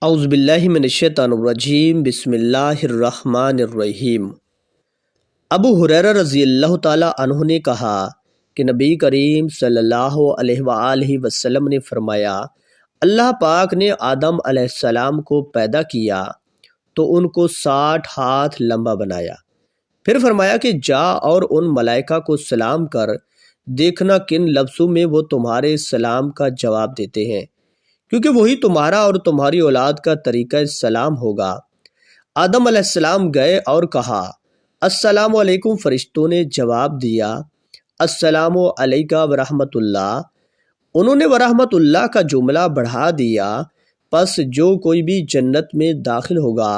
اعوذ باللہ من الشیطان الرجیم، بسم اللہ الرحمن الرحیم۔ ابو ہریرہ رضی اللہ تعالیٰ عنہ نے کہا کہ نبی کریم صلی اللہ علیہ وآلہ وسلم نے فرمایا، اللہ پاک نے آدم علیہ السلام کو پیدا کیا تو ان کو 60 ہاتھ لمبا بنایا، پھر فرمایا کہ جا اور ان ملائکہ کو سلام کر، دیکھنا کن لفظوں میں وہ تمہارے سلام کا جواب دیتے ہیں، کیونکہ وہی تمہارا اور تمہاری اولاد کا طریقہ سلام ہوگا۔ آدم علیہ السلام گئے اور کہا، السلام علیکم۔ فرشتوں نے جواب دیا، السلام علیکہ ورحمۃ اللہ۔ انہوں نے ورحمۃ اللہ کا جملہ بڑھا دیا، پس جو کوئی بھی جنت میں داخل ہوگا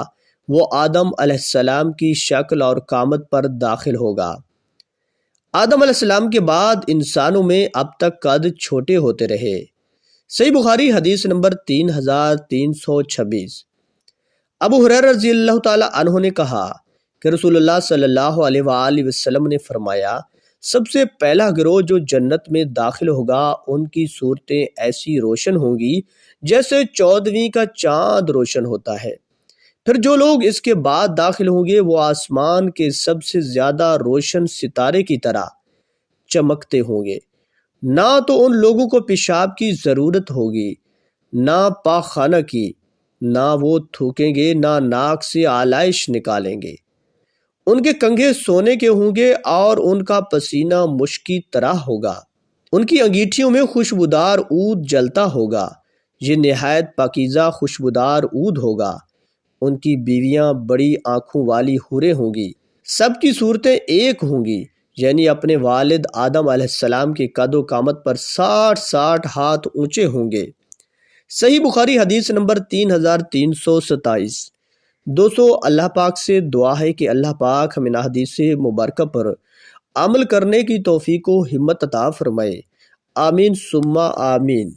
وہ آدم علیہ السلام کی شکل اور قامت پر داخل ہوگا۔ آدم علیہ السلام کے بعد انسانوں میں اب تک قد چھوٹے ہوتے رہے۔ صحیح بخاری حدیث نمبر 3326۔ ابو ہریرہ رضی اللہ تعالیٰ عنہ نے کہا کہ رسول اللہ صلی اللہ علیہ وآلہ وسلم نے فرمایا، سب سے پہلا گروہ جو جنت میں داخل ہوگا ان کی صورتیں ایسی روشن ہوں گی جیسے 14ویں کا چاند روشن ہوتا ہے۔ پھر جو لوگ اس کے بعد داخل ہوں گے وہ آسمان کے سب سے زیادہ روشن ستارے کی طرح چمکتے ہوں گے۔ نہ تو ان لوگوں کو پیشاب کی ضرورت ہوگی، نہ پاخانہ کی، نہ وہ تھوکیں گے، نہ ناک سے آلائش نکالیں گے۔ ان کے کنگھے سونے کے ہوں گے اور ان کا پسینہ مشک کی طرح ہوگا۔ ان کی انگیٹھیوں میں خوشبودار عود جلتا ہوگا، یہ نہایت پاکیزہ خوشبودار عود ہوگا۔ ان کی بیویاں بڑی آنکھوں والی حوریں ہوں گی، سب کی صورتیں ایک ہوں گی، یعنی اپنے والد آدم علیہ السلام کے قد و قامت پر 60 ہاتھ اونچے ہوں گے۔ صحیح بخاری حدیث نمبر 3327۔ دوستو، اللہ پاک سے دعا ہے کہ اللہ پاک ہمیں حدیث مبارکہ پر عمل کرنے کی توفیق و ہمت عطا فرمائے۔ آمین ثم آمین۔